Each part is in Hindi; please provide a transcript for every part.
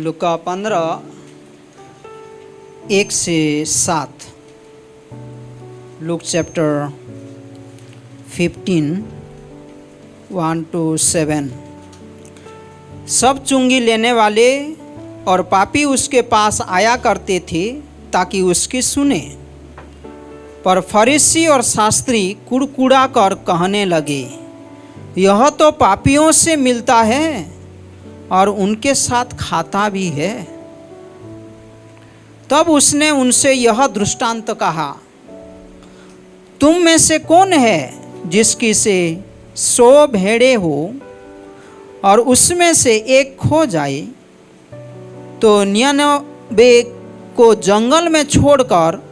लूका 15 1 से 7। Luke chapter 15 1 to 7। सब चुंगी लेने वाले और पापी उसके पास आया करते थे ताकि उसकी सुने, पर फरीसी और शास्त्री कुड़कुड़ा कर कहने लगे, यह तो पापियों से मिलता है और उनके साथ खाता भी है। तब उसने उनसे यह दृष्टांत कहा, तुम में से कौन है जिसकी से 100 भेड़ें हो और उसमें से एक खो जाए, तो 99 को जंगल में छोड़कर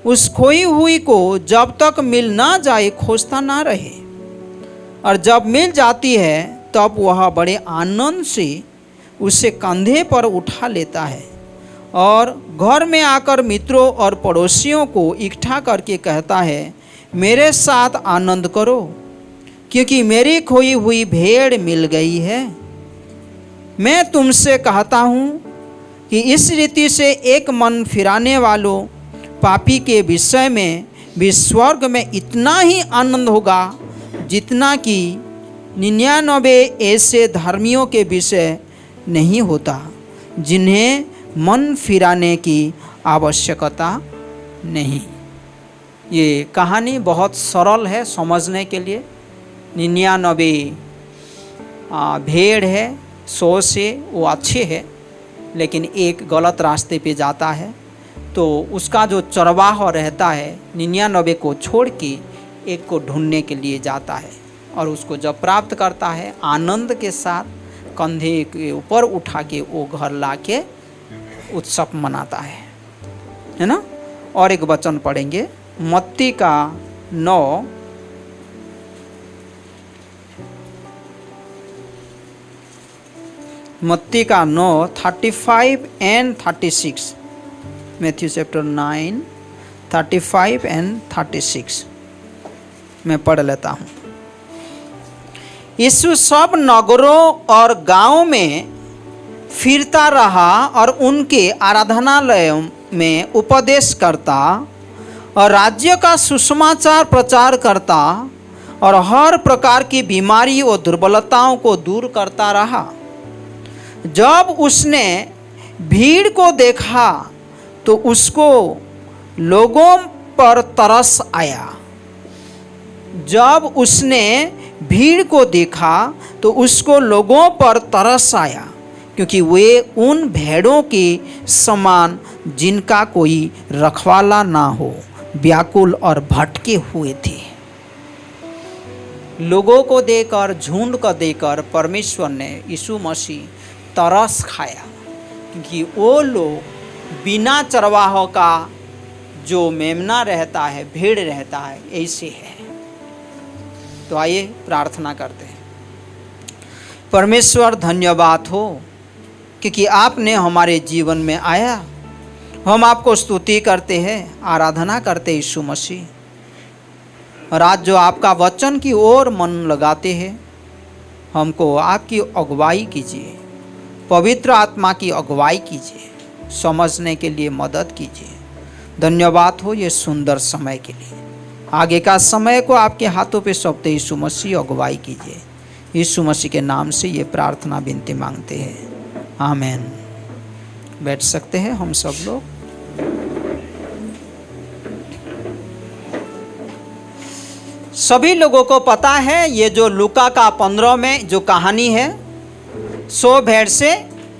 उस खोई हुई को जब तक मिल ना जाए खोजता ना रहे, और जब मिल जाती है तब वह बड़े आनंद से उसे कंधे पर उठा लेता है और घर में आकर मित्रों और पड़ोसियों को इकट्ठा करके कहता है, मेरे साथ आनंद करो क्योंकि मेरी खोई हुई भेड़ मिल गई है। मैं तुमसे कहता हूँ कि इस रीति से एक मन फिराने वालों पापी के विषय में भी स्वर्ग में इतना ही आनंद होगा जितना कि 99 ऐसे धर्मियों के विषय नहीं होता जिन्हें मन फिराने की आवश्यकता नहीं। ये कहानी बहुत सरल है समझने के लिए। 99 भेड़ है, 100 से वो अच्छे है, लेकिन एक गलत रास्ते पे जाता है, तो उसका जो चरवाहा रहता है 99 को छोड़ के एक को ढूंढने के लिए जाता है, और उसको जब प्राप्त करता है आनंद के साथ कंधे के ऊपर उठा के वो घर ला के उत्सव मनाता है ना। और एक वचन पढ़ेंगे, मत्ती का 9 35 and 36। मैथ्यू चैप्टर 9 35 and 36 मैं पढ़ लेता हूँ। यीशु सब नगरों और गांवों में फिरता रहा और उनके आराधनालयों में उपदेश करता और राज्य का सुसमाचार प्रचार करता और हर प्रकार की बीमारी और दुर्बलताओं को दूर करता रहा। जब उसने भीड़ को देखा तो उसको लोगों पर तरस आया। जब उसने भीड़ को देखा तो उसको लोगों पर तरस आया, क्योंकि वे उन भेड़ों के समान जिनका कोई रखवाला ना हो व्याकुल और भटके हुए थे। लोगों को देकर, झुंड को देकर परमेश्वर ने यीशु मसीह तरस खाया, क्योंकि वो लोग बिना चरवाहों का जो मेमना रहता है, भेड़ रहता है, ऐसे है। तो आइए प्रार्थना करते हैं। परमेश्वर धन्यवाद हो क्योंकि आपने हमारे जीवन में आया। हम आपको स्तुति करते हैं, आराधना करते हैं यीशु मसीह। और आज जो आपका वचन की ओर मन लगाते हैं, हमको आपकी अगुवाई कीजिए, पवित्र आत्मा की अगुवाई कीजिए, समझने के लिए मदद कीजिए। धन्यवाद हो ये सुंदर समय के लिए। आगे का समय को आपके हाथों पे सौंपते यीशु मसीह अगुवाई कीजिए। यीशु मसीह के नाम से ये प्रार्थना विनती मांगते हैं, आमीन। बैठ सकते हैं हम सब लोग। सभी लोगों को पता है ये जो लूका का 15 में जो कहानी है, 100 भेड़ से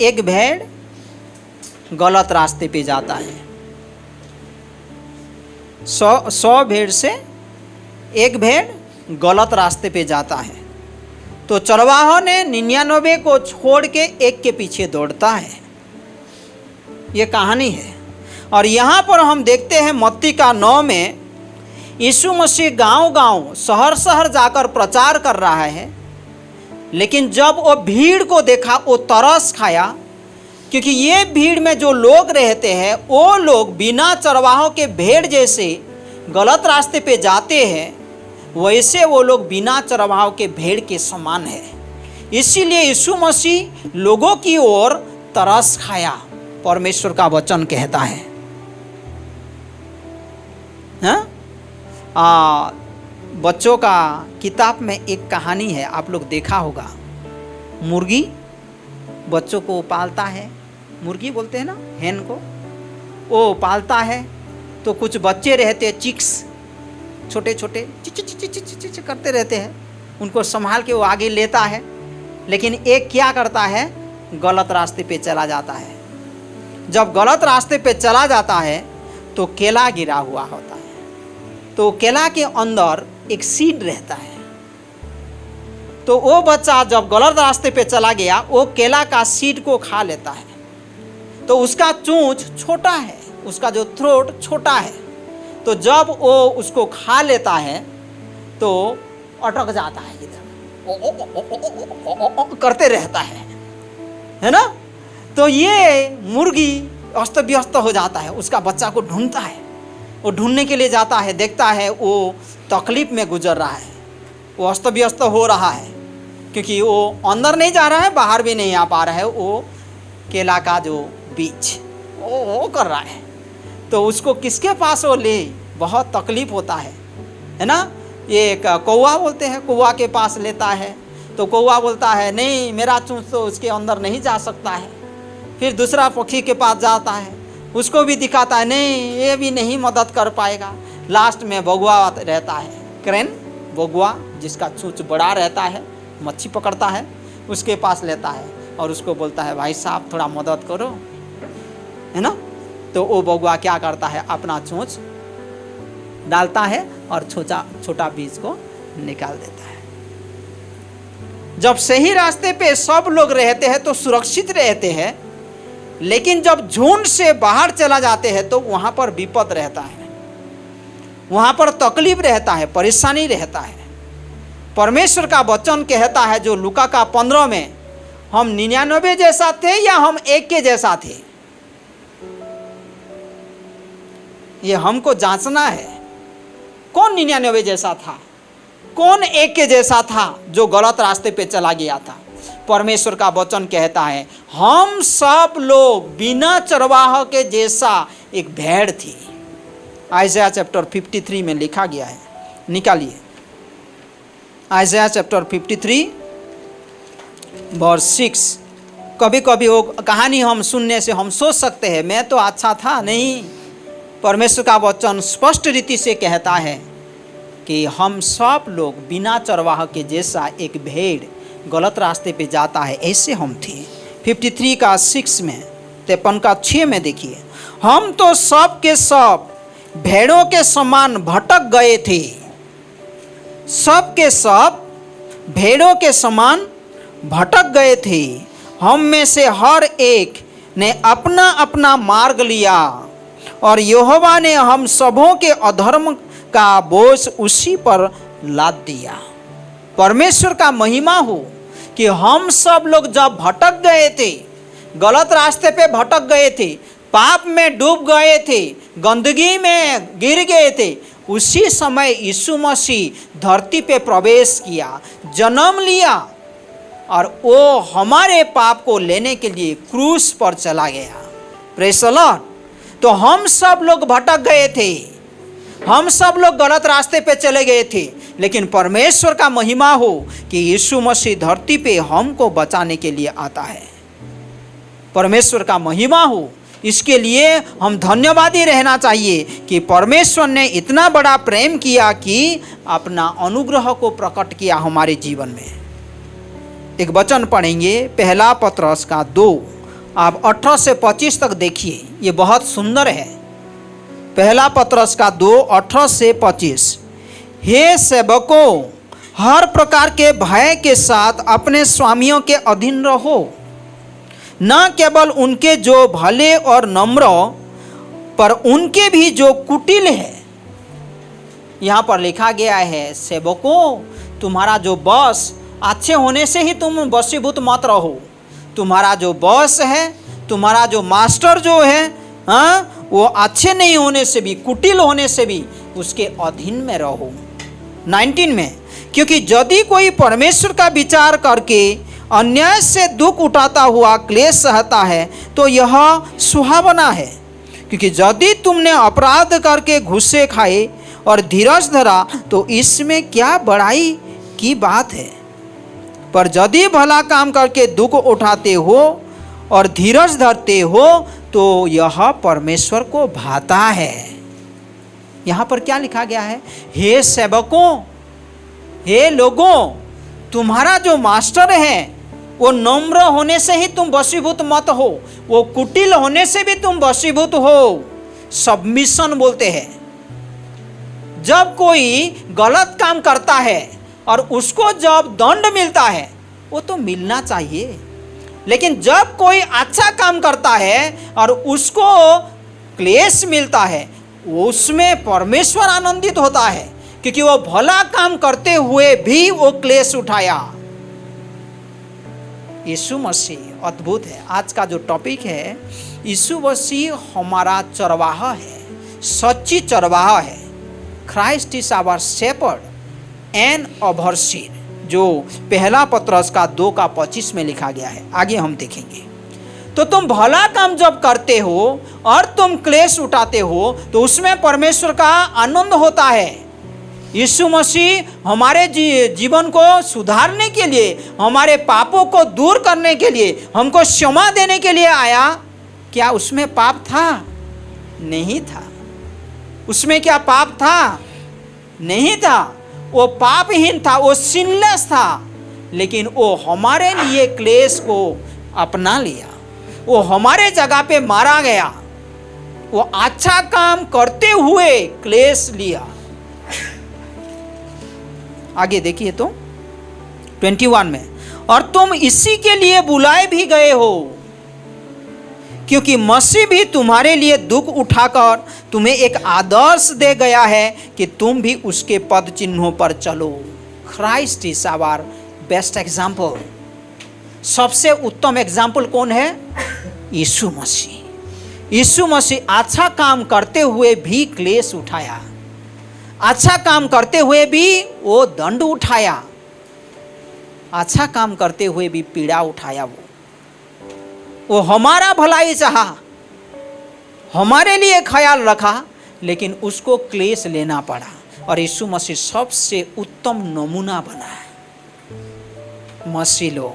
एक भेड़ गलत रास्ते पे जाता है। 100 भेड़ से एक भेड़ गलत रास्ते पे जाता है, तो चरवाहों ने 99 को छोड़ के एक के पीछे दौड़ता है। ये कहानी है। और यहाँ पर हम देखते हैं मत्ती का 9 में यीशु मसीह गांव-गांव, शहर-शहर जाकर प्रचार कर रहा है, लेकिन जब वो भीड़ को देखा वो तरस खाया, क्योंकि ये भीड़ में जो लोग रहते हैं वो लोग बिना चरवाहों के भेड़ जैसे गलत रास्ते पे जाते हैं, वैसे वो लोग बिना चरवाहों के भेड़ के समान है। इसीलिए यीशु मसीह लोगों की ओर तरस खाया, परमेश्वर का वचन कहता है। बच्चों का किताब में एक कहानी है, आप लोग देखा होगा। मुर्गी बच्चों को पालता है, मुर्गी बोलते हैं ना, हैन को, वो पालता है। तो कुछ बच्चे रहते हैं, चिक्स, छोटे छोटे चिच करते रहते हैं, उनको संभाल के वो आगे लेता है। लेकिन एक क्या करता है, गलत रास्ते पे चला जाता है। जब गलत रास्ते पे चला जाता है तो केला गिरा हुआ होता है, तो केला के अंदर एक सीड रहता है। तो वो बच्चा जब गलत रास्ते पे चला गया, वो केला का सीड को खा लेता है। तो उसका चोंच छोटा है, उसका जो थ्रोट छोटा है। तो जब वो उसको खा लेता है तो अटक जाता है, इधर करते रहता है ना। तो ये मुर्गी अस्त व्यस्त हो जाता है, उसका बच्चा को ढूंढता है। वो ढूंढने के लिए जाता है, देखता है वो तकलीफ में गुजर रहा है, वो अस्त व्यस्त हो रहा है, क्योंकि वो अंदर नहीं जा रहा है, बाहर भी नहीं आ पा रहा है। वो केला का जो बीज वो कर रहा है। तो उसको किसके पास वो ले, बहुत तकलीफ होता है ना। ये कौवा बोलते हैं, कौवा के पास लेता है। तो कौवा बोलता है नहीं, मेरा चूंच तो उसके अंदर नहीं जा सकता है। फिर दूसरा पक्षी के पास जाता है, उसको भी दिखाता है, नहीं ये भी नहीं मदद कर पाएगा। लास्ट में बगुआ रहता है, क्रेन बगुआ, जिसका चूंच बड़ा रहता है, मच्छी पकड़ता है, उसके पास लेता है और उसको बोलता है भाई साहब थोड़ा मदद करो, है ना। तो वो बगुआ क्या करता है, अपना चोंच डालता है और छोटा बीज को निकाल देता है। जब सही रास्ते पे सब लोग रहते हैं तो सुरक्षित रहते हैं, लेकिन जब झुंड से बाहर चला जाते हैं तो वहां पर विपद रहता है, वहां पर तकलीफ रहता है, परेशानी रहता है। परमेश्वर का वचन कहता है, जो लूका का 15 में, हम 99 जैसा थे या हम एक के जैसा थे, ये हमको जांचना है। कौन 99 जैसा था, कौन एक के जैसा था जो गलत रास्ते पे चला गया था। परमेश्वर का वचन कहता है, हम सब लोग बिना चरवाह के जैसा एक भेड़ थी। आइज़ाया चैप्टर 53 में लिखा गया है, निकालिए आइज़ाया चैप्टर 53 वर्स 6। कभी कभी वो कहानी हम सुनने से हम सोच सकते हैं मैं तो अच्छा था, नहीं। परमेश्वर का वचन स्पष्ट रीति से कहता है कि हम सब लोग बिना चरवाह के जैसा एक भेड़ गलत रास्ते पे जाता है, ऐसे हम थे। 53 का 6 में, 53 का 6 में देखिए, हम तो सब के सब भेड़ों के समान भटक गए थे, सब के सब भेड़ों के समान भटक गए थे। हम में से हर एक ने अपना अपना मार्ग लिया और यहोवा ने हम सबों के अधर्म का बोझ उसी पर लाद दिया। परमेश्वर का महिमा हो कि हम सब लोग जब भटक गए थे, गलत रास्ते पे भटक गए थे, पाप में डूब गए थे, गंदगी में गिर गए थे, उसी समय यीशु मसीह धरती पे प्रवेश किया, जन्म लिया और वो हमारे पाप को लेने के लिए क्रूस पर चला गया। Praise the Lord. तो हम सब लोग भटक गए थे, हम सब लोग गलत रास्ते पे चले गए थे, लेकिन परमेश्वर का महिमा हो कि यीशु मसीह धरती पे हमको बचाने के लिए आता है। परमेश्वर का महिमा हो, इसके लिए हम धन्यवादी रहना चाहिए कि परमेश्वर ने इतना बड़ा प्रेम किया कि अपना अनुग्रह को प्रकट किया हमारे जीवन में। एक वचन पढ़ेंगे, पहला पत्रस का 2, आप 18 से 25 तक देखिए, ये बहुत सुंदर है। पहला पत्रस का 2, 18 से 25। हे सेवकों, हर प्रकार के भय के साथ अपने स्वामियों के अधीन रहो, न केवल उनके जो भले और नम्र, पर उनके भी जो कुटिल है। यहाँ पर लिखा गया है, सेवकों, तुम्हारा जो बॉस अच्छे होने से ही तुम वशीभूत मत रहो। तुम्हारा जो बॉस है, तुम्हारा जो मास्टर जो है, वो अच्छे नहीं होने से भी, कुटिल होने से भी उसके अधीन में रहो। 19 में, क्योंकि यदि कोई परमेश्वर का विचार करके अन्याय से दुख उठाता हुआ क्लेश सहता है तो यह सुहावना है, क्योंकि यदि तुमने अपराध करके घुस्से खाए और धीरज धरा तो इसमें क्या बड़ाई की बात है। पर यदि भला काम करके दुख उठाते हो और धीरज धरते हो तो यह परमेश्वर को भाता है। यहाँ पर क्या लिखा गया है? हे सेवकों, हे लोगों, तुम्हारा जो मास्टर है वो नम्र होने से ही तुम वशीभूत मत हो, वो कुटिल होने से भी तुम वशीभूत हो। सबमिशन बोलते हैं। जब कोई गलत काम करता है और उसको जब दंड मिलता है वो तो मिलना चाहिए, लेकिन जब कोई अच्छा काम करता है और उसको क्लेश मिलता है उसमें परमेश्वर आनंदित होता है, क्योंकि वो भला काम करते हुए भी वो क्लेश उठाया। यीशु मसीह अद्भुत है। आज का जो टॉपिक है, यीशु मसीह हमारा चरवाहा है, सच्ची चरवाहा है। Christ is our shepherd and overseer, जो पहला पत्रस का 2:25 में लिखा गया है। आगे हम देखेंगे। तो तुम भला काम जब करते हो और तुम क्लेश उठाते हो तो उसमें परमेश्वर का आनंद होता है। यीशु मसीह हमारे जीवन को सुधारने के लिए, हमारे पापों को दूर करने के लिए, हमको क्षमा देने के लिए आया। क्या उसमें पाप था? नहीं था। उसमें क्या पाप था? नहीं था। वो पापहीन था, वो सिनलेस था, लेकिन वो हमारे लिए क्लेश को अपना लिया, वो हमारे जगह पे मारा गया। वो अच्छा काम करते हुए क्लेश लिया। आगे देखिए तो 21 में, और तुम इसी के लिए बुलाए भी गए हो, क्योंकि मसीह भी तुम्हारे लिए दुख उठाकर तुम्हें एक आदर्श दे गया है कि तुम भी उसके पद चिन्हों पर चलो। Christ is our best example. सबसे उत्तम एग्जाम्पल कौन है? यीशु मसीह। यीशु मसीह अच्छा काम करते हुए भी क्लेश उठाया, अच्छा काम करते हुए भी वो दंड उठाया, अच्छा काम करते हुए भी पीड़ा उठाया। वो हमारा भलाई चाहा, हमारे लिए ख्याल रखा, लेकिन उसको क्लेश लेना पड़ा। और यीशु मसीह सबसे उत्तम नमूना बना है। मसीह लोग,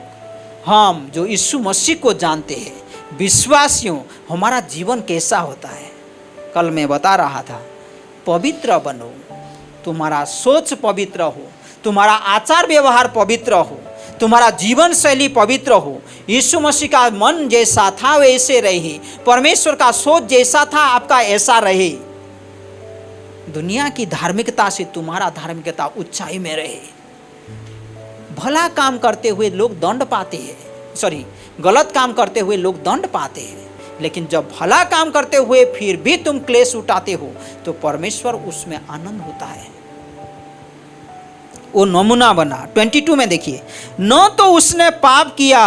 हम जो यीशु मसीह को जानते हैं, विश्वासियों, हमारा जीवन कैसा होता है? कल मैं बता रहा था, पवित्र बनो, तुम्हारा सोच पवित्र हो, तुम्हारा आचार व्यवहार पवित्र हो, तुम्हारा जीवन शैली पवित्र हो। यीशु मसीह का मन जैसा था वैसे रहे, परमेश्वर का सोच जैसा था आपका ऐसा रहे। दुनिया की धार्मिकता से तुम्हारा धार्मिकता ऊंचाई में रहे। भला काम करते हुए लोग दंड पाते हैं, गलत काम करते हुए लोग दंड पाते हैं, लेकिन जब भला काम करते हुए फिर भी तुम क्लेश उठाते हो तो परमेश्वर उसमें आनंद होता है। वो नमूना बना। 22 में देखिए, न तो उसने पाप किया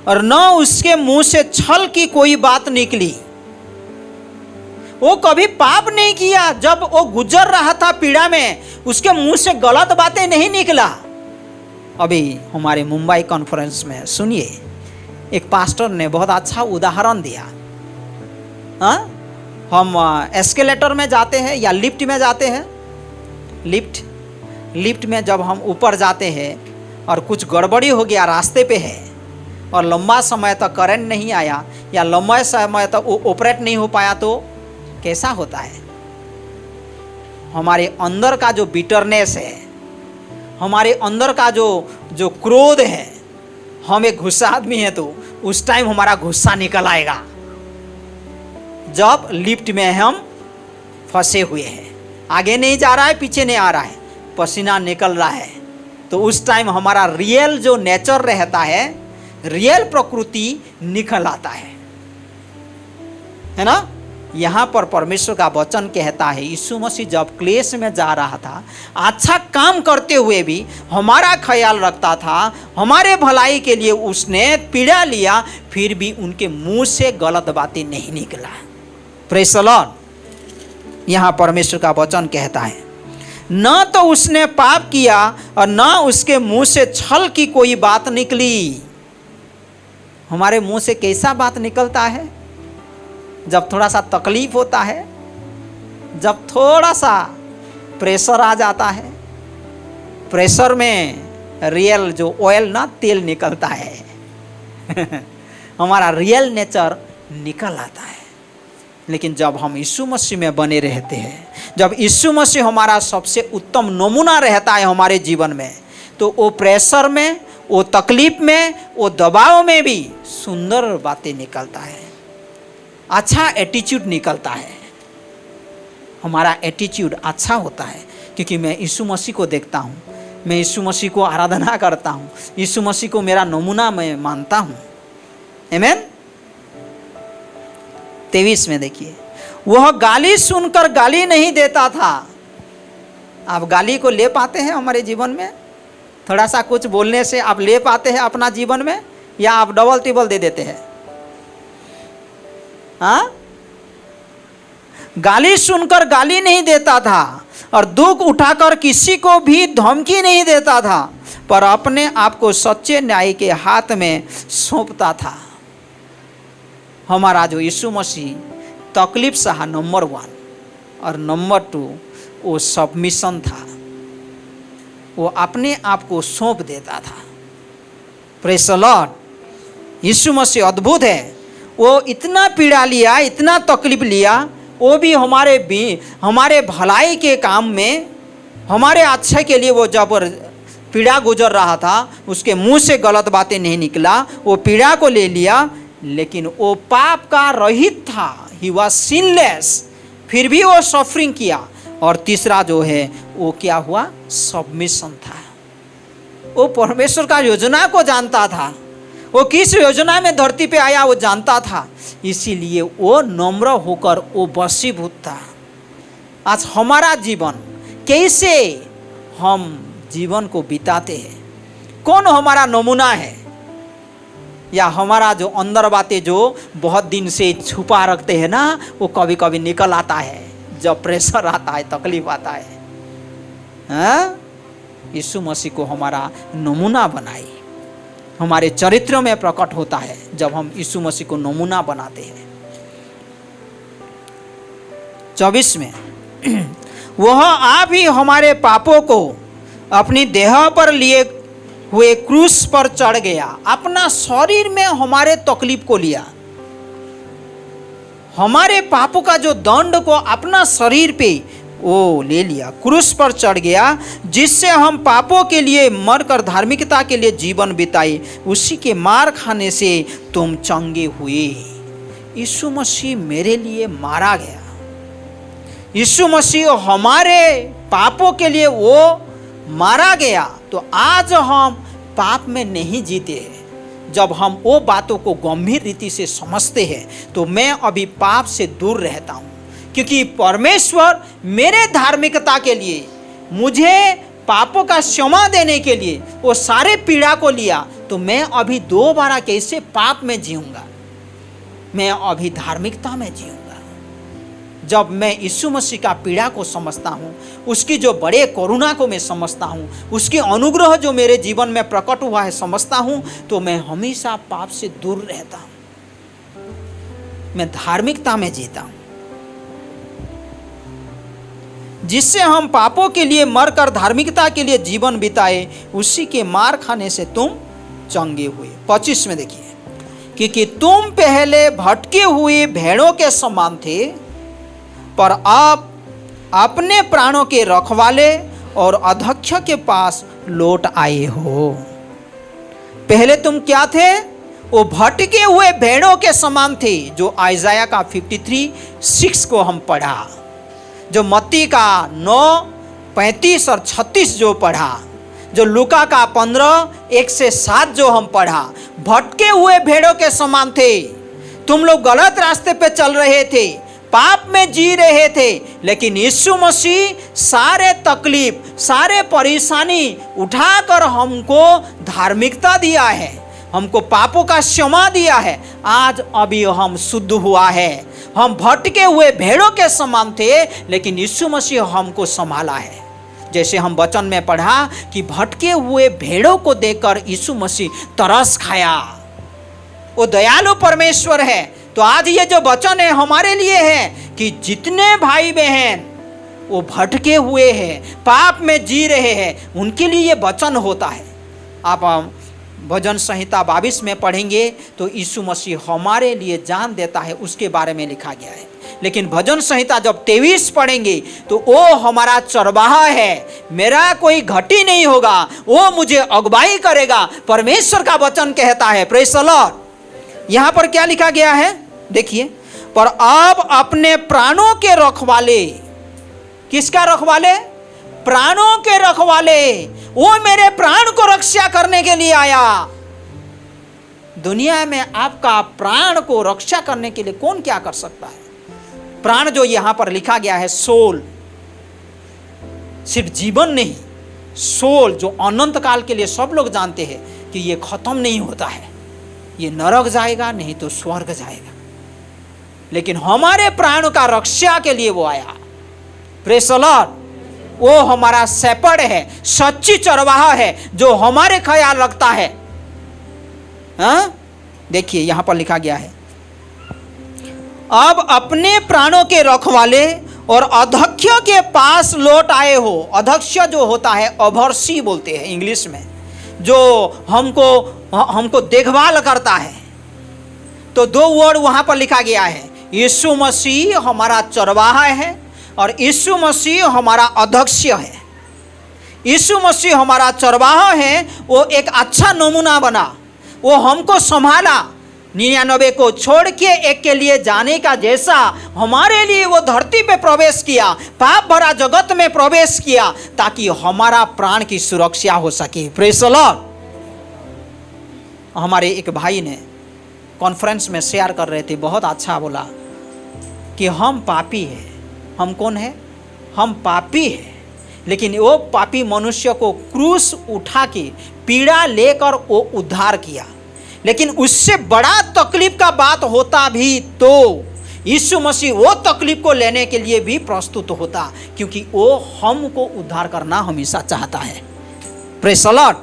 और न उसके मुंह से छल की कोई बात निकली। वो कभी पाप नहीं किया। जब वो गुजर रहा था पीड़ा में, उसके मुंह से गलत बातें नहीं निकला। अभी हमारे मुंबई कॉन्फ्रेंस में सुनिए, एक पास्टर ने बहुत अच्छा उदाहरण दिया। हम एस्केलेटर में जाते हैं या लिफ्ट में जाते हैं। लिफ्ट में जब हम ऊपर जाते हैं और कुछ गड़बड़ी हो गया, रास्ते पे है और लंबा समय तक करंट नहीं आया या लंबा समय तक वो ऑपरेट नहीं हो पाया, तो कैसा होता है? हमारे अंदर का जो बिटरनेस है, हमारे अंदर का जो क्रोध है, हम एक गुस्सा आदमी है तो उस टाइम हमारा गुस्सा निकल आएगा। जब लिफ्ट में हम फंसे हुए हैं, आगे नहीं जा रहा है, पीछे नहीं आ रहा है, पसीना निकल रहा है, तो उस टाइम हमारा रियल जो नेचर रहता है, रियल प्रकृति निकल आता है ना। यहाँ पर परमेश्वर का वचन कहता है, यीशु मसीह जब क्लेश में जा रहा था, अच्छा काम करते हुए भी हमारा ख्याल रखता था, हमारे भलाई के लिए उसने पीड़ा लिया, फिर भी उनके मुंह से गलत बातें नहीं निकला। Praise the Lord. यहाँ परमेश्वर का वचन कहता है, न तो उसने पाप किया और न उसके मुंह से छल की कोई बात निकली। हमारे मुंह से कैसा बात निकलता है जब थोड़ा सा तकलीफ होता है, जब थोड़ा सा प्रेशर आ जाता है। प्रेशर में रियल जो ऑयल ना, तेल निकलता है हमारा रियल नेचर निकल आता है। लेकिन जब हम यीशु मसीह में बने रहते हैं, जब यीशु मसीह हमारा सबसे उत्तम नमूना रहता है हमारे जीवन में, तो वो प्रेशर में, वो तकलीफ में, वो दबाव में भी सुंदर बातें निकलता है, अच्छा एटीट्यूड निकलता है। हमारा एटीट्यूड अच्छा होता है क्योंकि मैं यीशु मसीह को देखता हूँ, मैं यीशु मसीह को आराधना करता हूँ, यीशु मसीह को मेरा नमूना मैं मानता हूँ। आमीन। 23 में देखिए, वह गाली सुनकर गाली नहीं देता था। आप गाली को ले पाते हैं हमारे जीवन में? थोड़ा सा कुछ बोलने से आप ले पाते हैं अपना जीवन में, या आप डबल टिबल दे देते हैं? हाँ, गाली सुनकर गाली नहीं देता था और दुख उठाकर किसी को भी धमकी नहीं देता था, पर अपने आप को सच्चे न्याय के हाथ में सौंपता था। हमारा जो यीशु मसीह तकलीफ सहा, नंबर 1, और नंबर 2 वो सबमिशन था, वो अपने आप को सौंप देता था। Praise the Lord. Yeshu Masih अद्भुत है। वो इतना पीड़ा लिया, इतना तकलीफ लिया, वो भी हमारे भलाई के काम में, हमारे अच्छे के लिए वो जब पीड़ा गुजर रहा था, उसके मुंह से गलत बातें नहीं निकला, वो पीड़ा को ले लिया, लेकिन वो पाप का रहित था, ही वॉज सिनलेस, फिर भी वो सफरिंग किया। और तीसरा जो है वो क्या हुआ? सबमिशन था। वो परमेश्वर का योजना को जानता था, वो किस योजना में धरती पे आया वो जानता था, इसीलिए वो नम्र होकर वो वशीभूत था। आज हमारा जीवन कैसे हम जीवन को बिताते हैं, कौन हमारा नमूना है? या हमारा जो अंदर बातें जो बहुत दिन से छुपा रखते हैं ना, वो कभी कभी निकल आता है जब प्रेशर आता है, तकलीफ आता है। हाँ? यीशु मसीह को हमारा नमूना बनाई, हमारे चरित्र में प्रकट होता है जब हम यीशु मसीह को नमूना बनाते हैं। 24 में वह आप ही हमारे पापों को अपनी देह पर लिए हुए क्रूस पर चढ़ गया, अपना शरीर में हमारे तकलीफ को लिया, हमारे पापों का जो दंड को अपना शरीर पे वो ले लिया, क्रूस पर चढ़ गया, जिससे हम पापों के लिए मरकर धार्मिकता के लिए जीवन बिताए, उसी के मार खाने से तुम चंगे हुए। यीशु मसीह मेरे लिए मारा गया, यीशु मसीह हमारे पापों के लिए वो मारा गया, तो आज हम पाप में नहीं जीते हैं। जब हम वो बातों को गंभीर रीति से समझते हैं तो मैं अभी पाप से दूर रहता हूँ, क्योंकि परमेश्वर मेरे धार्मिकता के लिए, मुझे पापों का क्षमा देने के लिए वो सारे पीड़ा को लिया, तो मैं अभी दोबारा कैसे पाप में जीऊँगा? मैं अभी धार्मिकता में जीऊँगा। जब मैं यीशु मसीह का पीड़ा को समझता हूँ, उसकी जो बड़े करुणा को मैं समझता हूँ, उसके अनुग्रह जो मेरे जीवन में प्रकट हुआ है समझता हूँ, तो मैं हमेशा पाप से दूर रहता हूँ, मैं धार्मिकता में जीता हूँ। जिससे हम पापों के लिए मरकर धार्मिकता के लिए जीवन बिताए, उसी के मार खाने से तुम चंगे हुए। 25 में देखिए, क्योंकि तुम पहले भटके हुए भेड़ों के समान थे, पर आप अपने प्राणों के रखवाले और अध्यक्ष के पास लौट आए हो। पहले तुम क्या थे? वो भटके हुए भेड़ों के समान थे, जो आइजाया का 53:6 को हम पढ़ा, जो मत्ती का 9:35 और 36 जो पढ़ा, जो लूका का 15:1-7 जो हम पढ़ा। भटके हुए भेड़ों के समान थे, तुम लोग गलत रास्ते पे चल रहे थे, पाप में जी रहे थे, लेकिन यीशु मसीह सारे तकलीफ, सारे परेशानी उठाकर हमको धार्मिकता दिया है, हमको पापों का क्षमा दिया है। आज अभी हम शुद्ध हुआ है। हम भटके हुए भेड़ों के समान थे, लेकिन यीशु मसीह हमको संभाला है। जैसे हम वचन में पढ़ा कि भटके हुए भेड़ों को देखकर यीशु मसीह तरस खाया, वो दयालु परमेश्वर है। तो आज ये जो वचन है हमारे लिए है कि जितने भाई बहन वो भटके हुए हैं, पाप में जी रहे हैं, उनके लिए ये वचन होता है। आप भजन संहिता 22 में पढ़ेंगे तो यीशु मसीह हमारे लिए जान देता है, उसके बारे में लिखा गया है। लेकिन भजन संहिता जब 23 पढ़ेंगे तो वो हमारा चरवाहा है, मेरा कोई घटी नहीं होगा, वो मुझे अगुवाई करेगा, परमेश्वर का वचन कहता है। Praise the Lord. यहाँ पर क्या लिखा गया है देखिए, पर अब अपने प्राणों के रखवाले, किसका रखवाले? प्राणों के रखवाले, वो मेरे प्राण को रक्षा करने के लिए आया। दुनिया में आपका प्राण को रक्षा करने के लिए कौन क्या कर सकता है? प्राण जो यहां पर लिखा गया है, सोल, सिर्फ जीवन नहीं, सोल जो अनंत काल के लिए सब लोग जानते हैं कि ये खत्म नहीं होता है, ये नरक जाएगा नहीं तो स्वर्ग जाएगा। लेकिन हमारे प्राण का रक्षा के लिए वो आया। Praise the Lord. वो हमारा शेपर्ड है, सच्ची चरवाहा है जो हमारे ख्याल रखता है। हाँ, देखिए यहां पर लिखा गया है, अब अपने प्राणों के रखवाले और अध्यक्ष के पास लौट आए हो। अध्यक्ष जो होता है, ओवरसी बोलते हैं इंग्लिश में, जो हमको देखभाल करता है। तो दो वर्ड वहां पर लिखा गया है, यीशु मसीह हमारा चरवाहा है और यीशु मसीह हमारा अध्यक्ष है। यीशु मसीह हमारा चरवाहा है, वो एक अच्छा नमूना बना, वो हमको संभाला, 99 को छोड़ के एक के लिए जाने का जैसा हमारे लिए वो धरती पे प्रवेश किया, पाप भरा जगत में प्रवेश किया, ताकि हमारा प्राण की सुरक्षा हो सके। Praise the Lord. हमारे एक भाई ने कॉन्फ्रेंस में शेयर कर रहे थे, बहुत अच्छा बोला कि हम पापी हैं। हम कौन है? हम पापी हैं, लेकिन वो पापी मनुष्य को क्रूस उठा के पीड़ा लेकर वो उद्धार किया। लेकिन उससे बड़ा तकलीफ का बात होता भी तो यीशु मसीह वो तकलीफ को लेने के लिए भी प्रस्तुत होता, क्योंकि वो हमको उद्धार करना हमेशा चाहता है। Praise the Lord.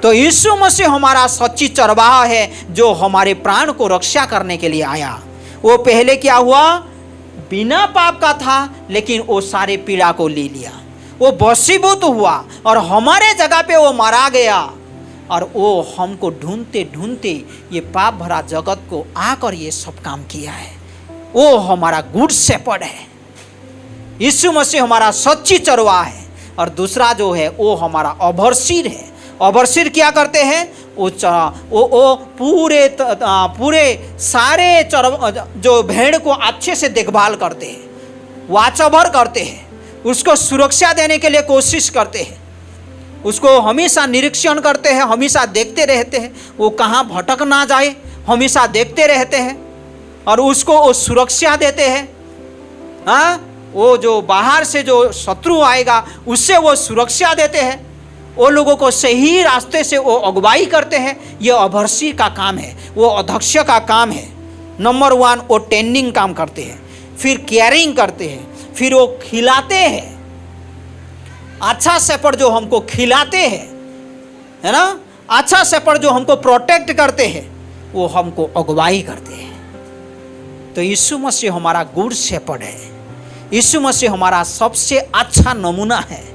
तो यीशु मसीह हमारा सच्ची चरवाहा है जो हमारे प्राण को रक्षा करने के लिए आया। वो पहले क्या हुआ? बिना पाप का था, लेकिन वो सारे पीड़ा को ले लिया, वो वशीभूत हुआ और हमारे जगह पे वो मारा गया। और वो हमको ढूंढते ढूंढते ये पाप भरा जगत को आकर ये सब काम किया है। वो हमारा गुड शेपर्ड है। यीशु मसीह हमारा सच्ची चरवाहा है। और दूसरा जो है वो हमारा ओवरसीर है। ओवरसीर क्या करते हैं? वो पूरे सारे जो भेड़ को अच्छे से देखभाल करते हैं, वॉच ओवर करते हैं, उसको सुरक्षा देने के लिए कोशिश करते हैं, उसको हमेशा निरीक्षण करते हैं, हमेशा देखते रहते हैं वो कहाँ भटक ना जाए, हमेशा देखते रहते हैं और उसको वो सुरक्षा देते हैं। हाँ, वो जो बाहर से जो शत्रु आएगा उससे वो सुरक्षा देते हैं, वो लोगों को सही रास्ते से वो अगुवाई करते हैं। ये ओवरसी का काम है, वो अध्यक्ष का काम है। नंबर 1 वो टेंडिंग काम करते हैं, फिर केयरिंग करते हैं, फिर वो खिलाते हैं। अच्छा शेपर्ड जो हमको खिलाते हैं, है ना, अच्छा शेपर्ड जो हमको प्रोटेक्ट करते हैं, वो हमको अगुवाई करते हैं। तो यीशु मसीह हमारा गुड शेपर्ड है। यीशु मसीह हमारा सबसे अच्छा नमूना है।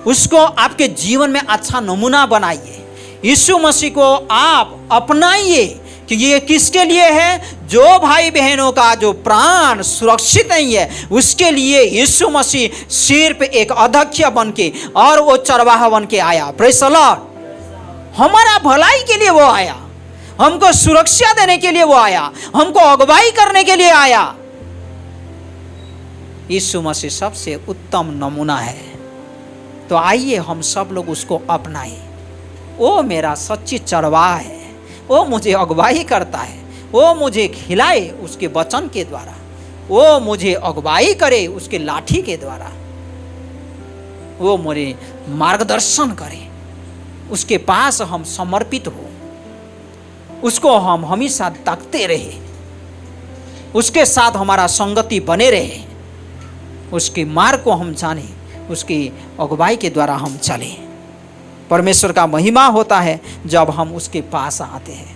उसको आपके जीवन में अच्छा नमूना बनाइए। यीशु मसीह को आप अपनाइए कि ये किसके लिए है? जो भाई बहनों का जो प्राण सुरक्षित नहीं है उसके लिए यीशु मसीह सिर्फ एक अध्यक्ष बन के और वो चरवाहा बन के आया। Praise the Lord. हमारा भलाई के लिए वो आया, हमको सुरक्षा देने के लिए वो आया, हमको अगुवाई करने के लिए आया। यीशु मसीह सबसे उत्तम नमूना है। तो आइए हम सब लोग उसको अपनाएं। वो मेरा सच्ची चरवाहा है, वो मुझे अगुवाई करता है, वो मुझे खिलाए उसके वचन के द्वारा, वो मुझे अगुवाई करे उसके लाठी के द्वारा, वो मुझे मार्गदर्शन करे। उसके पास हम समर्पित हो, उसको हम हमेशा ताकते रहे, उसके साथ हमारा संगति बने रहे, उसके मार्ग को हम जाने, उसकी अगुवाई के द्वारा हम चलें। परमेश्वर का महिमा होता है जब हम उसके पास आते हैं।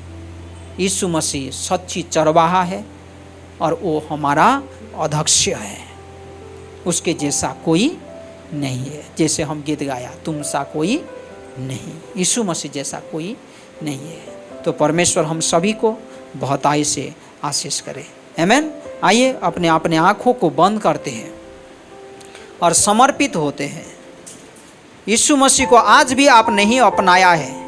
यीशु मसीह सच्ची चरवाहा है और वो हमारा अध्यक्ष है। उसके जैसा कोई नहीं है। जैसे हम गीत गाया, तुम सा कोई नहीं, यीशु मसीह जैसा कोई नहीं है। तो परमेश्वर हम सभी को बहुताई से आशीष करे। आमीन। आइए अपने अपने आँखों को बंद करते हैं और समर्पित होते हैं। यीशु मसीह को आज भी आप नहीं अपनाया है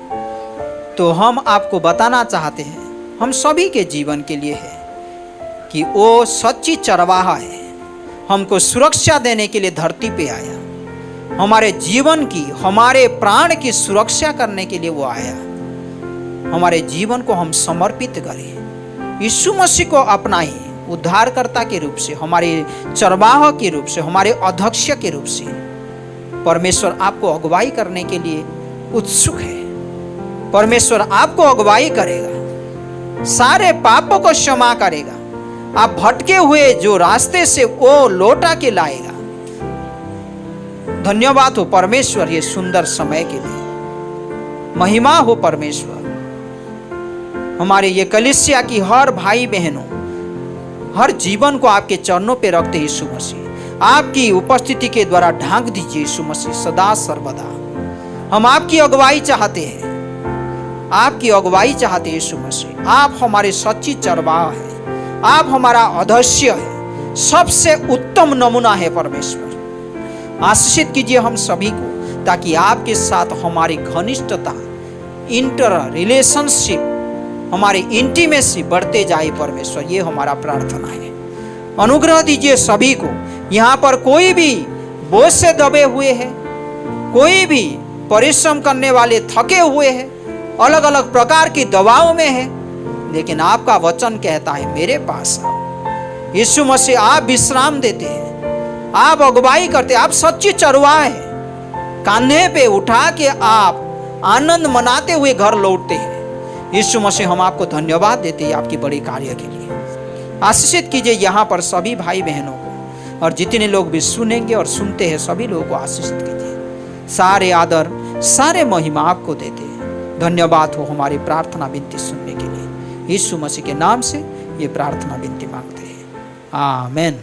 तो हम आपको बताना चाहते हैं, हम सभी के जीवन के लिए है कि वो सच्ची चरवाहा है। हमको सुरक्षा देने के लिए धरती पे आया, हमारे जीवन की, हमारे प्राण की सुरक्षा करने के लिए वो आया। हमारे जीवन को हम समर्पित करें, यीशु मसीह को अपनाएं उद्धारकर्ता के रूप से, हमारे चरवाहा के रूप से, हमारे अध्यक्ष के रूप से। परमेश्वर आपको अगुवाई करने के लिए उत्सुक है। परमेश्वर आपको अगुवाई करेगा, सारे पापों को क्षमा करेगा, आप भटके हुए जो रास्ते से वो लौटा के लाएगा। धन्यवाद हो परमेश्वर ये सुंदर समय के लिए। महिमा हो परमेश्वर। हमारे ये कलीसिया की हर भाई बहनों, हर जीवन को आपके चरणों पे रखते यीशु मसीह, आपकी उपस्थिति के द्वारा ढांक दीजिए यीशु मसीह सदा सर्वदा। हम आपकी अगुवाई चाहते हैं, आपकी अगुवाई चाहते हैं यीशु मसीह। आप हमारे सच्ची चरवाहा है, आप हमारा अध्यक्ष है, सबसे उत्तम नमूना है परमेश्वर। आशीषित कीजिए हम सभी को, ताकि आपके साथ हमारी घनिष्ठता, इंटर रिलेशनशिप, हमारी इंटीमेसी बढ़ते जाए परमेश्वर। ये हमारा प्रार्थना है। अनुग्रह दीजिए सभी को। यहाँ पर कोई भी बोझ से दबे हुए है, कोई भी परिश्रम करने वाले थके हुए हैं, अलग अलग प्रकार की दवाओं में है, लेकिन आपका वचन कहता है मेरे पास आओ। यीशु मसीह आप विश्राम देते हैं, आप अगुवाई करते हैं, आप सच्ची चरवाहा है। कान्हे पे उठा के आप आनंद मनाते हुए घर लौटते हैं। यीशु मसीह हम आपको धन्यवाद देते हैं आपकी बड़ी कार्य के लिए। आशीषित कीजिए यहाँ पर सभी भाई बहनों को, और जितने लोग भी सुनेंगे और सुनते हैं सभी लोगों को आशीषित कीजिए। सारे आदर, सारे महिमा आपको देते हैं। धन्यवाद हो हमारी प्रार्थना विनती सुनने के लिए। यीशु मसीह के नाम से ये प्रार्थना विनती मांगते हैं, आमीन।